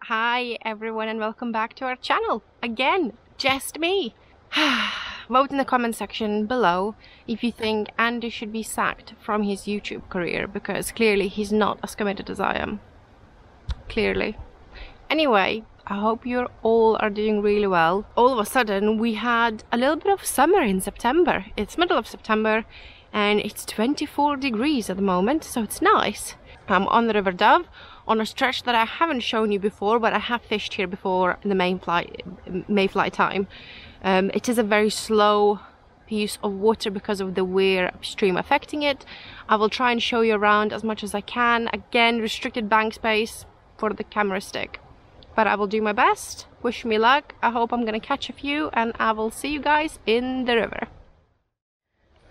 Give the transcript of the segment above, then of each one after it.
Hi everyone and welcome back to our channel. Again, just me. Vote in the comment section below if you think Andy should be sacked from his YouTube career, because clearly he's not as committed as I am. Clearly. Anyway, I hope you all are doing really well. All of a sudden we had a little bit of summer in September. It's middle of September and it's 24 degrees at the moment, so it's nice. I'm on the River Dove on a stretch that I haven't shown you before, but I have fished here before in the Mayfly time. It is a very slow piece of water because of the Weir upstream affecting it. I will try and show you around as much as I can. Again, restricted bank space for the camera stick, but I will do my best. Wish me luck. I hope I'm gonna catch a few, and I will see you guys in the river.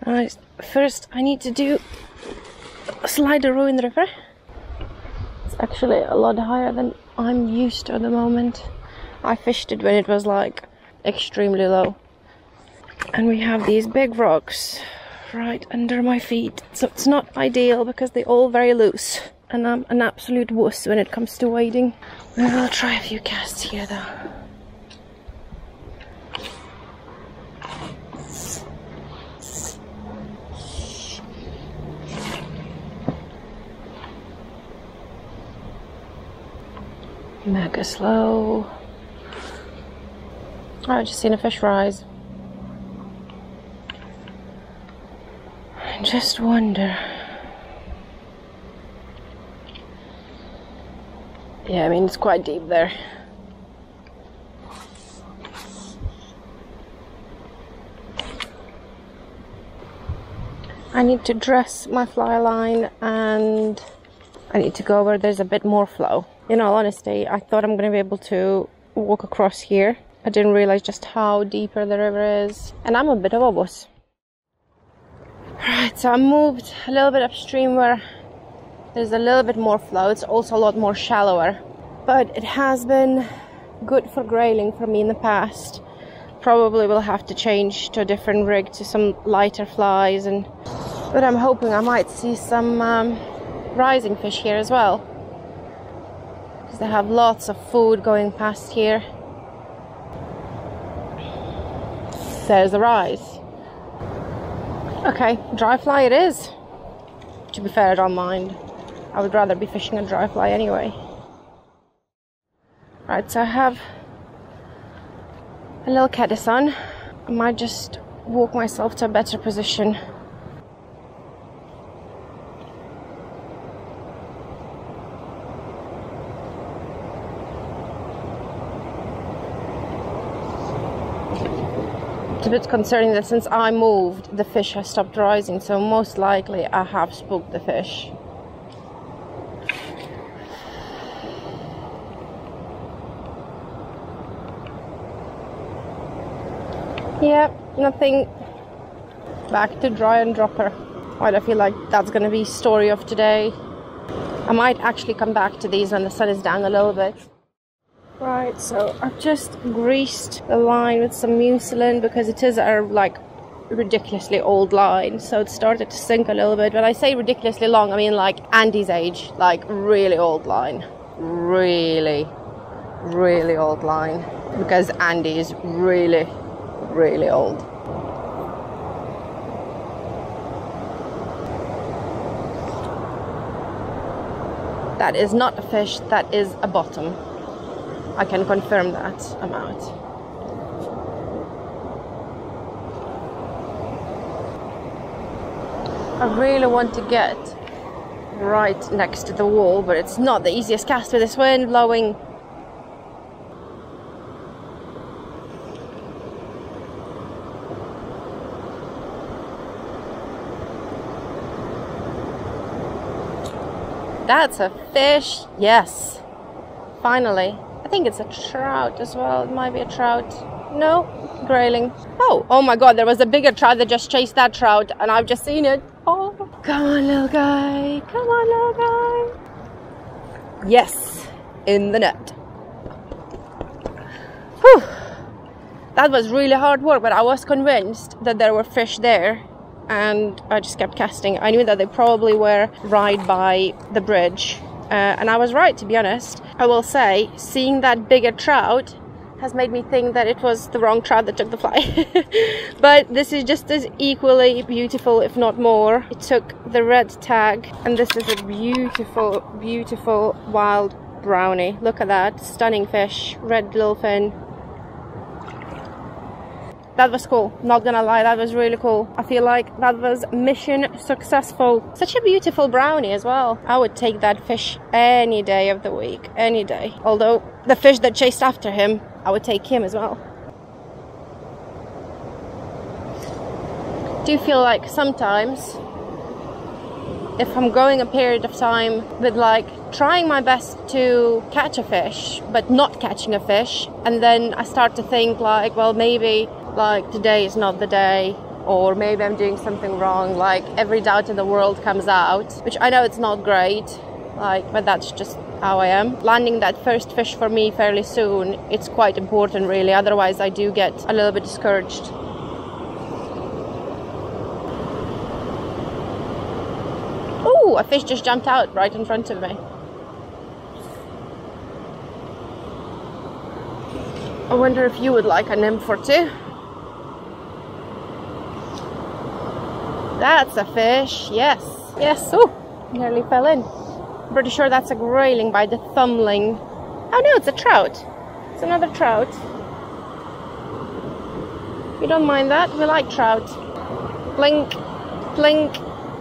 Right, first I need to do a slideroo in the river. It's actually a lot higher than I'm used to at the moment. I fished it when it was like extremely low. And we have these big rocks right under my feet. So it's not ideal because they're all very loose. And I'm an absolute wuss when it comes to wading. We will try a few casts here though. Mega slow. Oh, I've just seen a fish rise. I just wonder. Yeah, I mean, it's quite deep there. I need to dress my fly line and I need to go where there's a bit more flow. In all honesty, I thought I'm going to be able to walk across here. I didn't realize just how deeper the river is. And I'm a bit of a wuss. Right, so I moved a little bit upstream where there's a little bit more flow. It's also a lot more shallower. But it has been good for grayling for me in the past. Probably will have to change to a different rig, to some lighter flies. But I'm hoping I might see some rising fish here as well. They have lots of food going past here. There's a rise. Okay, dry fly it is. To be fair, I don't mind. I would rather be fishing a dry fly anyway. Right, so I have a little caddis on. I might just walk myself to a better position. It's a bit concerning that since I moved, the fish has stopped rising, so most likely I have spooked the fish. Yeah, nothing. Back to dry and dropper. Right, I feel like that's gonna be story of today. I might actually come back to these when the sun is down a little bit. Right, so I've just greased the line with some mucilin because it is a like ridiculously old line, so it started to sink a little bit. When I say ridiculously long, I mean like Andy's age, like really old line. Really old line, because Andy is really old. That is not a fish, that is a bottom. I can confirm that amount. I really want to get right next to the wall, but it's not the easiest cast with this wind blowing. That's a fish, yes. Finally. I think it's a trout as well. It might be a trout. No, grayling. Oh my god, there was a bigger trout that just chased that trout and I've just seen it. Oh, come on little guy. Come on little guy. Yes, in the net. Whew. That was really hard work, but I was convinced that there were fish there and I just kept casting. I knew that they probably were right by the bridge and I was right, to be honest. I will say, seeing that bigger trout has made me think that it was the wrong trout that took the fly. But this is just as equally beautiful, if not more. It took the red tag, and this is a beautiful, beautiful wild brownie. Look at that, stunning fish, red little fin. That was cool, not gonna lie, that was really cool. I feel like that was mission successful. Such a beautiful brownie as well. I would take that fish any day of the week, any day. Although the fish that chased after him, I would take him as well. Do feel like sometimes if I'm going a period of time with like trying my best to catch a fish but not catching a fish, and then I start to think like, well, maybe like today is not the day, or maybe I'm doing something wrong, like every doubt in the world comes out, which I know it's not great, like, but that's just how I am. Landing that first fish for me fairly soon, it's quite important really, otherwise I do get a little bit discouraged. Oh, a fish just jumped out right in front of me. I wonder if you would like a nymph or two. That's a fish, yes. Yes, oh, nearly fell in. I'm pretty sure that's a grayling by the thumbling. Oh no, it's a trout. It's another trout. We don't mind that, we like trout. Blink, blink,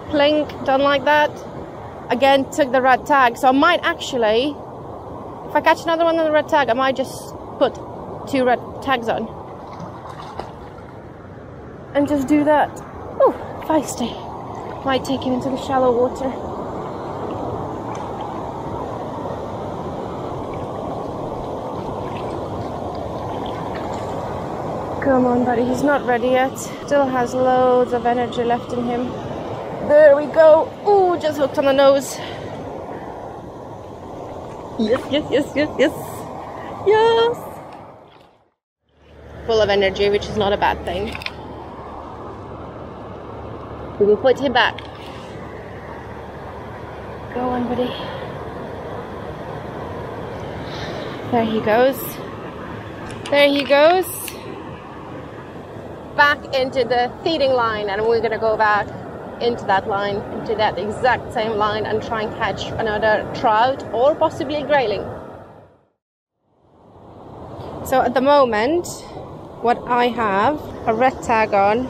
blink, don't like that. Again, took the red tag, so I might actually, if I catch another one on the red tag, I might just put 2 red tags on. And just do that. Oh, feisty. Might take him into the shallow water. Come on, buddy, he's not ready yet. Still has loads of energy left in him. There we go. Ooh, just hooked on the nose. Yes, yes, yes, yes, yes. Yes. Full of energy, which is not a bad thing. We will put him back. Go on, buddy. There he goes. There he goes. Back into the feeding line, and we're gonna go back into that line, into that exact same line, and try and catch another trout or possibly a grayling. So at the moment, what I have, a red tag on,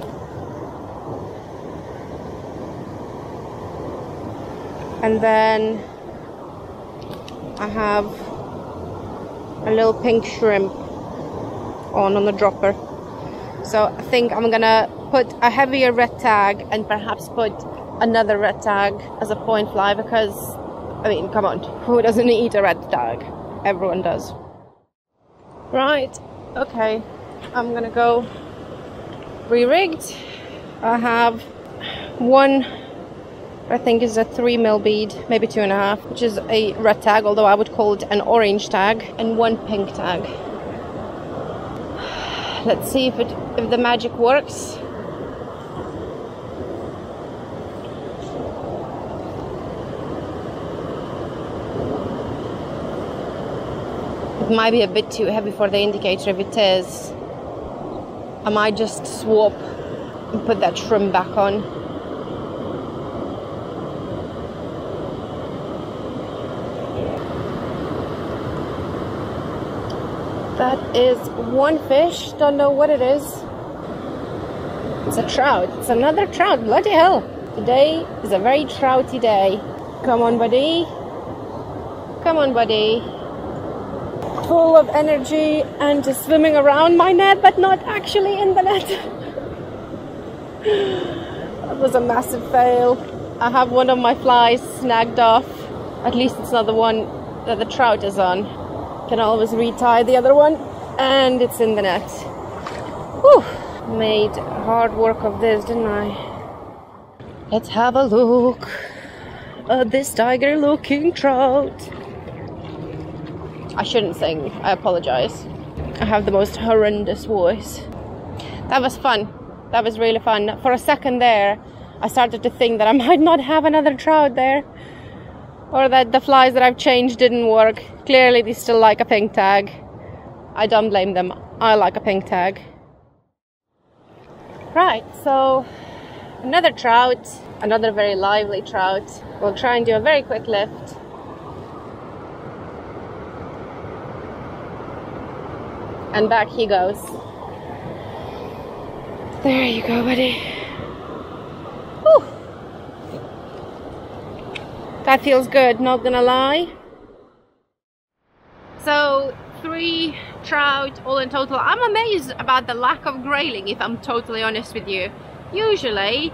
and then I have a little pink shrimp on the dropper. So I think I'm gonna put a heavier red tag and perhaps put another red tag as a point fly, because, I mean, come on, who doesn't eat a red tag? Everyone does. Right, okay, I'm gonna go re-rigged. I have one, I think is a 3mm bead, maybe 2.5, which is a red tag, although I would call it an orange tag, and one pink tag. Let's see if the magic works. It might be a bit too heavy for the indicator. If it is, I might just swap and put that shrimp back on. That is one fish, don't know what it is. It's a trout, it's another trout, bloody hell. Today is a very trouty day. Come on, buddy. Come on, buddy. Full of energy and just swimming around my net, but not actually in the net. That was a massive fail. I have one of my flies snagged off. At least it's not the one that the trout is on. Can always retie the other one, and it's in the net. Whew. Made hard work of this, didn't I? Let's have a look at this tiger looking trout. I shouldn't sing, I apologize. I have the most horrendous voice. That was fun. That was really fun. For a second there, I started to think that I might not have another trout there. or that the flies that I've changed didn't work. Clearly they still like a pink tag. I don't blame them. I like a pink tag. Right, so another trout, another very lively trout. We'll try and do a very quick lift. And back he goes. There you go, buddy. Whew. That feels good, not gonna lie. So 3 trout all in total. I'm amazed about the lack of grayling, if I'm totally honest with you. Usually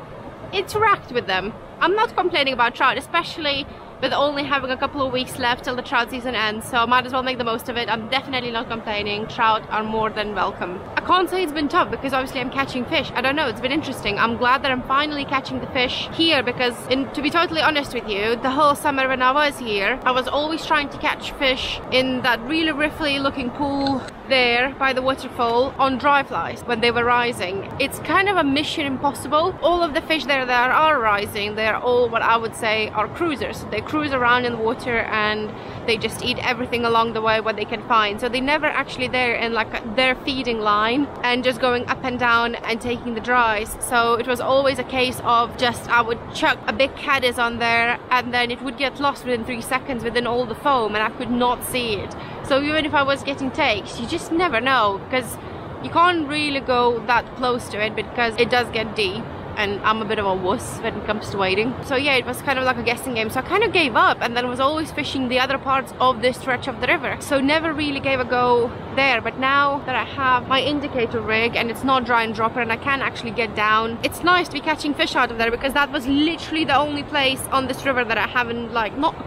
interact with them. I'm not complaining about trout, especially with only having a couple of weeks left till the trout season ends, so I might as well make the most of it. I'm definitely not complaining. Trout are more than welcome. I can't say it's been tough because obviously I'm catching fish. I don't know, it's been interesting. I'm glad that I'm finally catching the fish here because, to be totally honest with you, the whole summer when I was here, I was always trying to catch fish in that really riffly looking pool there by the waterfall on dry flies when they were rising. It's kind of a mission impossible. All of the fish there that are rising, they're all what I would say are cruisers. They cruise around in the water and they just eat everything along the way what they can find. So they're never actually there in like their feeding line and just going up and down and taking the dries. So it was always a case of just I would chuck a big caddis on there and then it would get lost within 3 seconds within all the foam and I could not see it. So even if I was getting takes, you just never know because you can't really go that close to it because it does get deep. And I'm a bit of a wuss when it comes to wading. So yeah, it was kind of like a guessing game. So I kind of gave up and then was always fishing the other parts of this stretch of the river. So never really gave a go there. But now that I have my indicator rig and it's not dry and dropper and I can actually get down, it's nice to be catching fish out of there because that was literally the only place on this river that I haven't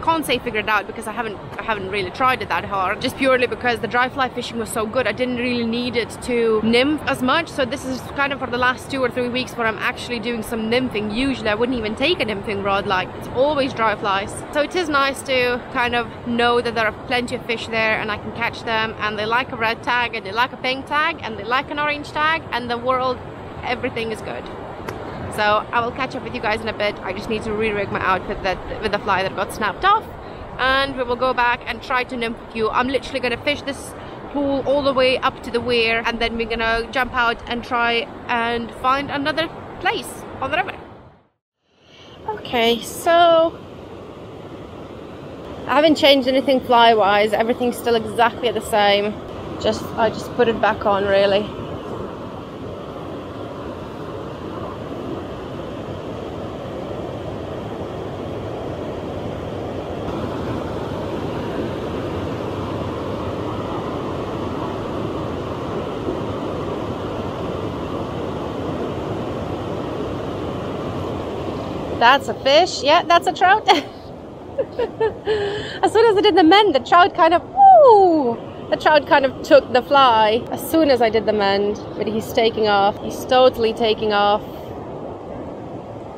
can't say figured out because I haven't really tried it that hard. Just purely because the dry fly fishing was so good. I didn't really need it to nymph as much. So this is kind of for the last 2 or 3 weeks where I'm actually doing some nymphing. Usually I wouldn't even take a nymphing rod, like it's always dry flies. So it is nice to kind of know that there are plenty of fish there and I can catch them and they like a red tag and they like a pink tag and they like an orange tag and the world, everything is good. So I will catch up with you guys in a bit. I just need to re-rig my outfit with the fly that got snapped off and we will go back and try to nymph a few. I'm literally gonna fish this pool all the way up to the Weir and then we're gonna jump out and try and find another place on the river. Okay, so I haven't changed anything fly wise, everything's still exactly the same. I just put it back on really. That's a fish. Yeah, that's a trout. As soon as I did the mend, the trout kind of took the fly as soon as I did the mend. But he's taking off. He's totally taking off.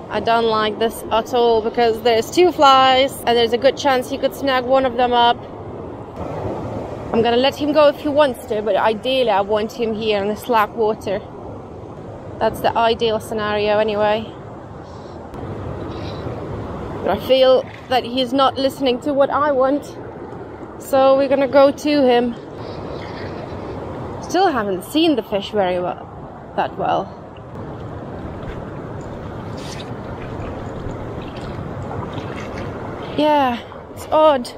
I don't like this at all because there's 2 flies and there's a good chance he could snag one of them up. I'm gonna let him go if he wants to, but ideally I want him here in the slack water. That's the ideal scenario anyway. But I feel that he's not listening to what I want, so we're gonna go to him. Still haven't seen the fish very well, that well. Yeah, it's odd.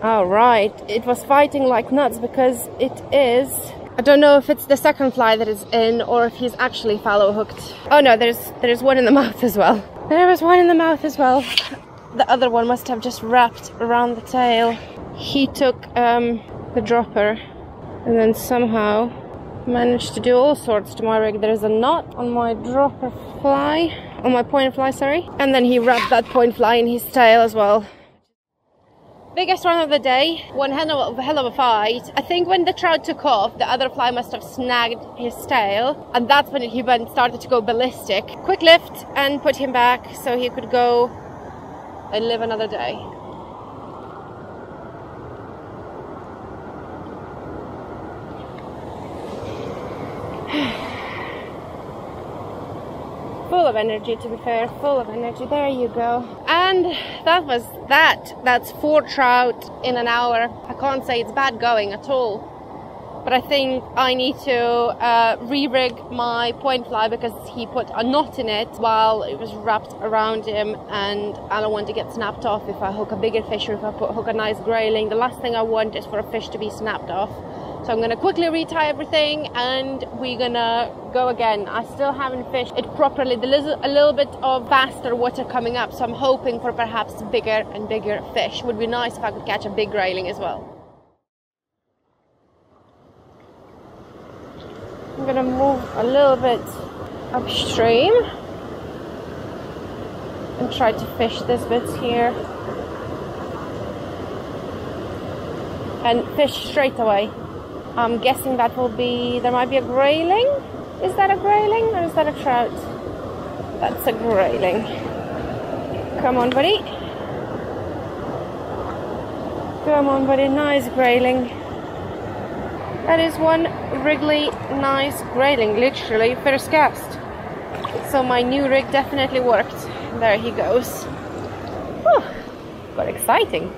Alright, it was fighting like nuts because it is... I don't know if it's the second fly that is in or if he's actually fallow hooked. Oh no, there's one in the mouth as well. There was one in the mouth as well. The other one must have just wrapped around the tail. He took the dropper and then somehow managed to do all sorts to my rig. There's a knot on my dropper fly, on my point fly, sorry. And then he wrapped that point fly in his tail as well. Biggest run of the day, one hell of a fight. I think when the trout took off, the other fly must have snagged his tail, and that's when he started to go ballistic. Quick lift and put him back so he could go and live another day. full of energy, to be fair, full of energy. There you go. And that was that. That's 4 trout in an hour. I can't say it's bad going at all. But I think I need to re-rig my point fly because he put a knot in it while it was wrapped around him, and I don't want to get snapped off if I hook a bigger fish or if I hook a nice grayling. The last thing I want is for a fish to be snapped off. So I'm going to quickly retie everything and we're going to go again. I still haven't fished it properly. There is a little bit of faster water coming up, so I'm hoping for perhaps bigger and bigger fish. Would be nice if I could catch a big grayling as well. I'm going to move a little bit upstream and try to fish this bit here. And fish straight away. I'm guessing that will be, there might be a grayling. Is that a grayling or is that a trout? That's a grayling. Come on, buddy. Come on, buddy. Nice grayling. That is one wriggly, nice grayling, literally first cast. So my new rig definitely worked. There he goes. Whew, got exciting.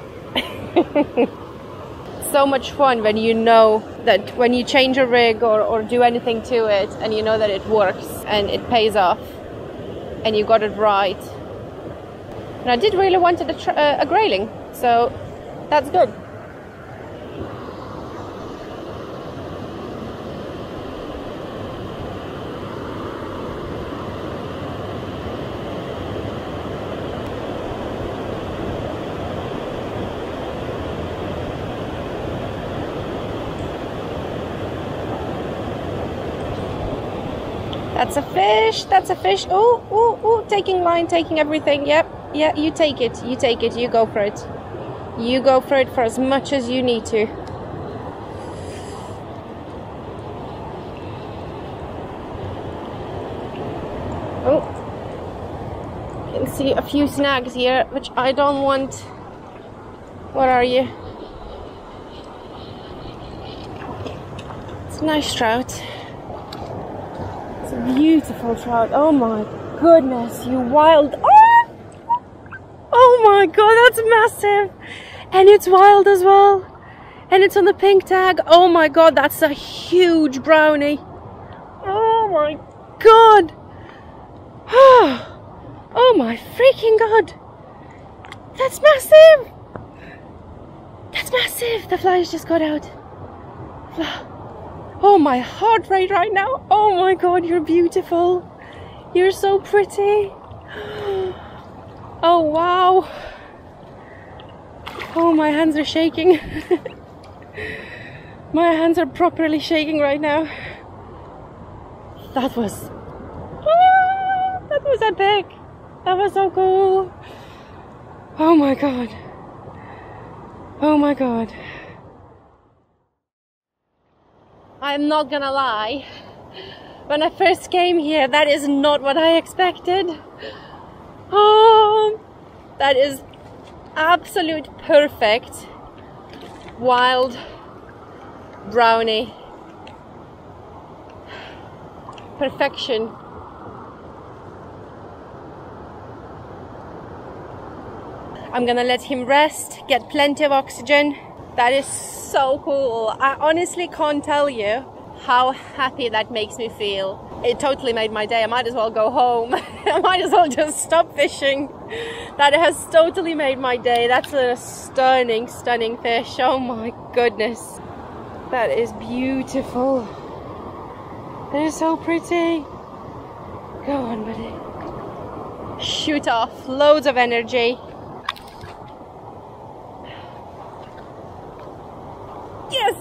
So much fun when you know that when you change a rig or do anything to it and you know that it works and it pays off and you got it right. And I did really want a grayling, so that's good. That's a fish, that's a fish. Oh, oh, oh, taking line, taking everything. Yep, yeah, you take it, you take it, you go for it. You go for it for as much as you need to. Oh, you can see a few snags here, which I don't want. What are you? It's a nice trout. Beautiful trout. Oh my goodness, you wild. Oh my god, that's massive. And it's wild as well. And it's on the pink tag. Oh my god, that's a huge brownie. Oh my god. Oh my freaking god. That's massive. That's massive. The flies just got out. Oh, my heart rate right now. Oh my god, you're beautiful. You're so pretty. Oh wow. Oh, my hands are shaking. My hands are properly shaking right now. That was epic. That was so cool. Oh my god. Oh my god. I'm not gonna lie, when I first came here, that is not what I expected. Oh, that is absolute perfect wild brownie. Perfection. I'm gonna let him rest, get plenty of oxygen. That is so cool. I honestly can't tell you how happy that makes me feel. It totally made my day. I might as well go home. I might as well just stop fishing. That has totally made my day. That's a stunning, stunning fish. Oh my goodness. That is beautiful. That is so pretty. Go on, buddy. Shoot off. Loads of energy. Yes!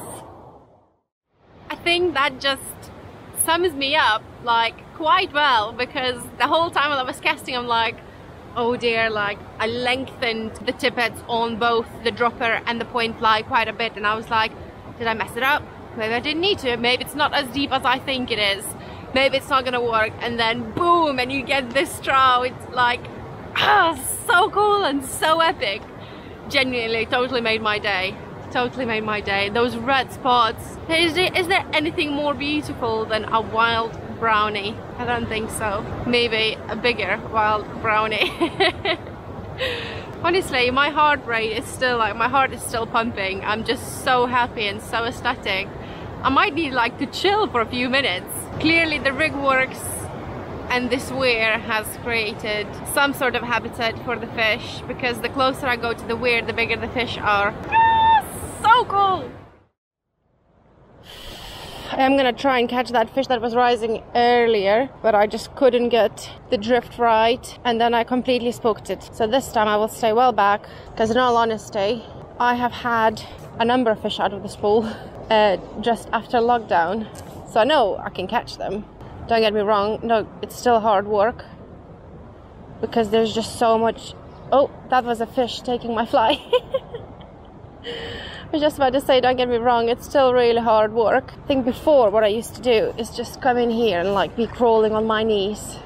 I think that just sums me up like quite well, because the whole time while I was casting I'm like, oh dear, like I lengthened the tippets on both the dropper and the point fly quite a bit, and I was like, did I mess it up? Maybe I didn't need to, maybe it's not as deep as I think it is, maybe it's not gonna work, and then boom, and you get this trout. It's like, so cool and so epic. Genuinely totally made my day. Totally made my day. Those red spots. Is there anything more beautiful than a wild brownie? I don't think so. Maybe a bigger wild brownie. Honestly, my heart rate is still like, my heart is still pumping. I'm just so happy and so ecstatic. I might need like to chill for a few minutes. Clearly the rig works and this weir has created some sort of habitat for the fish, because the closer I go to the weir, the bigger the fish are. Ah, so cool! I'm gonna try and catch that fish that was rising earlier, but I just couldn't get the drift right, and then I completely spooked it. So this time I will stay well back, because in all honesty, I have had a number of fish out of this pool just after lockdown, so I know I can catch them. Don't get me wrong, no, it's still hard work, because there's just so much... Oh, that was a fish taking my fly. I was just about to say, don't get me wrong, it's still really hard work. I think before, what I used to do is just come in here and like be crawling on my knees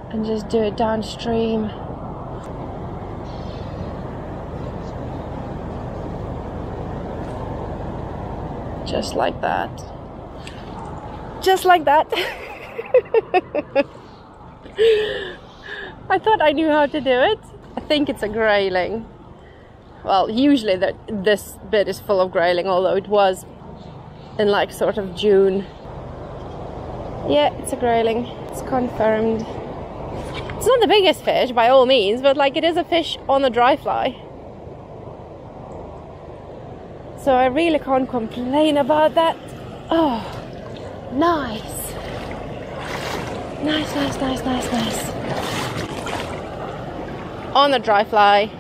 and just do it downstream. Just like that. Just like that. I thought I knew how to do it. I think it's a grayling. Well, usually this bit is full of grayling, although it was in like sort of June. Yeah, it's a grayling. It's confirmed. It's not the biggest fish by all means, but like it is a fish on a dry fly. So I really can't complain about that. Oh, nice. Nice, nice, nice, nice, nice. On a dry fly.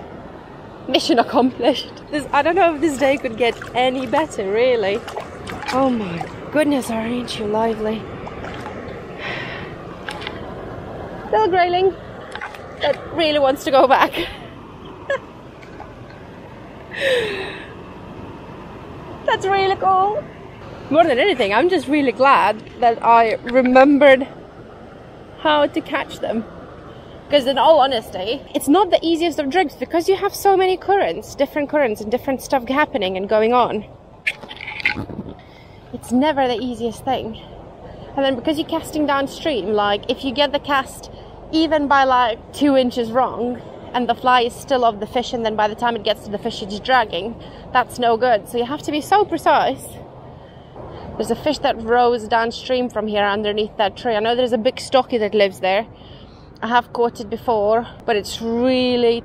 Mission accomplished. I don't know if this day could get any better, really. Oh my goodness, aren't you lively? Little grayling that really wants to go back. That's really cool. More than anything, I'm just really glad that I remembered how to catch them. Because in all honesty, it's not the easiest of drinks, because you have so many currents, different currents and different stuff happening and going on. It's never the easiest thing. And then because you're casting downstream, like if you get the cast even by like 2 inches wrong and the fly is still of the fish, and then by the time it gets to the fish it's dragging, that's no good. So you have to be so precise. There's a fish that rose downstream from here underneath that tree. I know there's a big stocky that lives there. I have caught it before, but it's really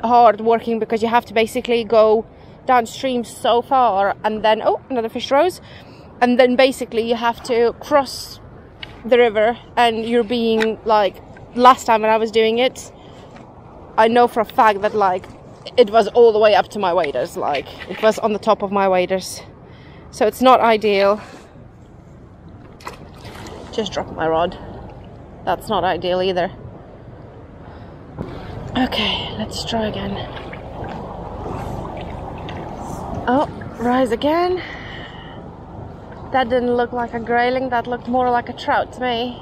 hard working, because you have to basically go downstream so far and then, oh, another fish rose, and then basically you have to cross the river, and you're being like, last time when I was doing it, I know for a fact that like it was all the way up to my waders, like it was on the top of my waders, so it's not ideal. Just dropped my rod. That's not ideal either. Okay, let's try again. Oh, rise again. That didn't look like a grayling, that looked more like a trout to me.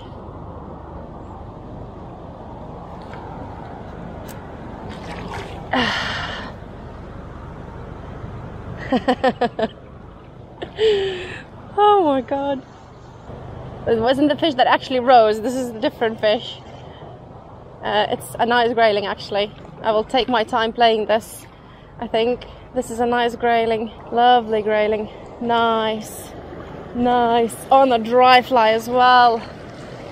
Oh my god. It wasn't the fish that actually rose, this is a different fish. It's a nice grayling actually. I will take my time playing this. I think this is a nice grayling. Lovely grayling. Nice. Nice. On a dry fly as well.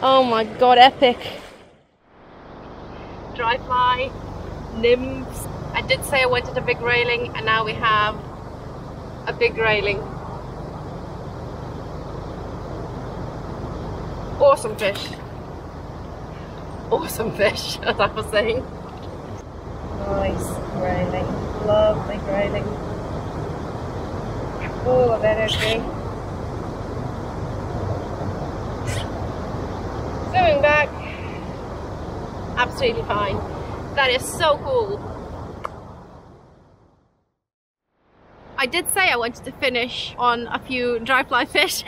Oh my god, epic. Dry fly, nymphs. I did say I wanted a big grayling, and now we have a big grayling. Awesome fish. Awesome fish, as I was saying. Nice grayling, lovely grayling. Full of energy. Swimming back. Absolutely fine. That is so cool. I did say I wanted to finish on a few dry fly fish.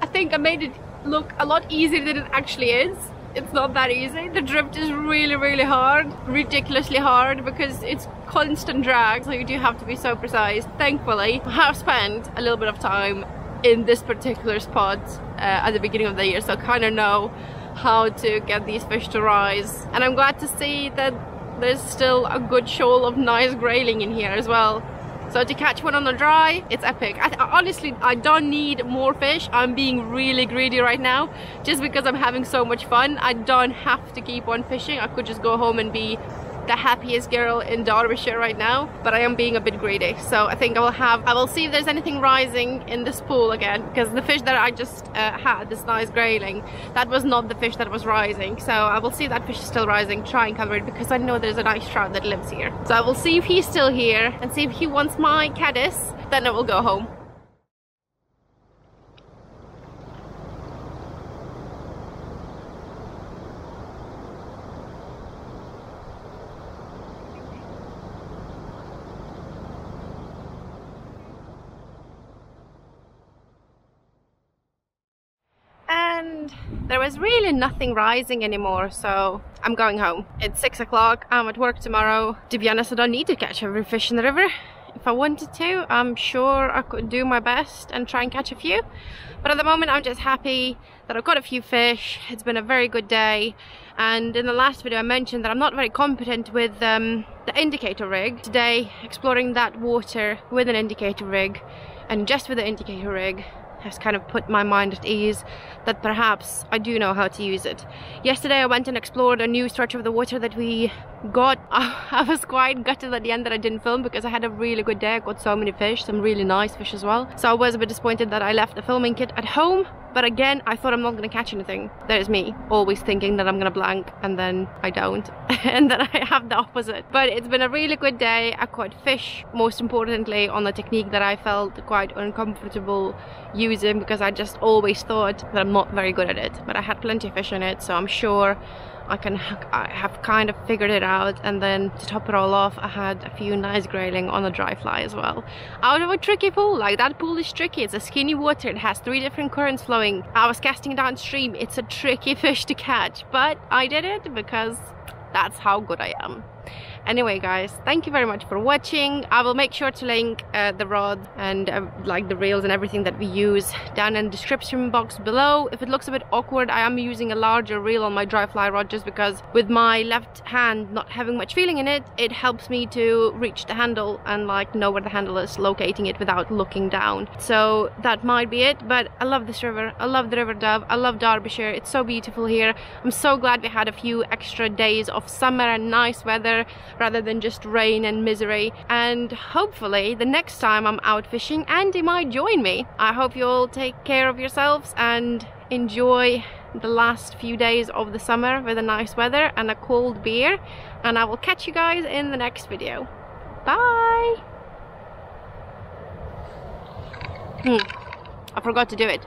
I think I made it look a lot easier than it actually is. it's not that easy. The drift is really hard, ridiculously hard, because it's constant drag, so you do have to be so precise. Thankfully, I have spent a little bit of time in this particular spot at the beginning of the year, so I kind of know how to get these fish to rise. And I'm glad to see that there's still a good shoal of nice grayling in here as well. So to catch one on the dry, it's epic. Honestly, I don't need more fish. I'm being really greedy right now, just because I'm having so much fun. I don't have to keep on fishing. I could just go home and be the happiest girl in Derbyshire right now, but I am being a bit greedy. So I think I will see if there's anything rising in this pool again, because the fish that I just had, this nice grayling, that was not the fish that was rising. So I will see if that fish is still rising, try and cover it, because I know there's a nice trout that lives here. So I will see if he's still here and see if he wants my caddis, then I will go home. And there was really nothing rising anymore, so I'm going home. It's 6 o'clock, I'm at work tomorrow. To be honest, I don't need to catch every fish in the river. If I wanted to, I'm sure I could do my best and try and catch a few. But at the moment, I'm just happy that I've got a few fish. It's been a very good day. And in the last video, I mentioned that I'm not very competent with the indicator rig. Today, exploring that water with an indicator rig, and just with the indicator rig, has kind of put my mind at ease that perhaps I do know how to use it. Yesterday I went and explored a new stretch of the water that we got. I was quite gutted at the end that I didn't film, because I had a really good day. I got so many fish, some really nice fish as well. So I was a bit disappointed that I left the filming kit at home. But again, I thought I'm not going to catch anything. There's me, always thinking that I'm going to blank, and then I don't. And then I have the opposite. But it's been a really good day. I caught fish, most importantly, on the technique that I felt quite uncomfortable using, because I just always thought that I'm not very good at it. But I had plenty of fish in it, so I'm sure I have kind of figured it out. And then to top it all off, I had a few nice grayling on a dry fly as well, out of a tricky pool. Like, that pool is tricky. It's a skinny water, it has 3 different currents flowing. I was casting downstream. It's a tricky fish to catch, but I did it because that's how good I am. Anyway guys, thank you very much for watching. I will make sure to link the rod and like the reels and everything that we use down in the description box below. If it looks a bit awkward, I am using a larger reel on my dry fly rod, just because with my left hand not having much feeling in it, it helps me to reach the handle and like know where the handle is, locating it without looking down. So that might be it, but I love this river. I love the River Dove. I love Derbyshire. It's so beautiful here. I'm so glad we had a few extra days of summer and nice weather, rather than just rain and misery. And hopefully the next time I'm out fishing, Andy might join me. I hope you all take care of yourselves and enjoy the last few days of the summer with the nice weather and a cold beer. And I will catch you guys in the next video. Bye! I forgot to do it.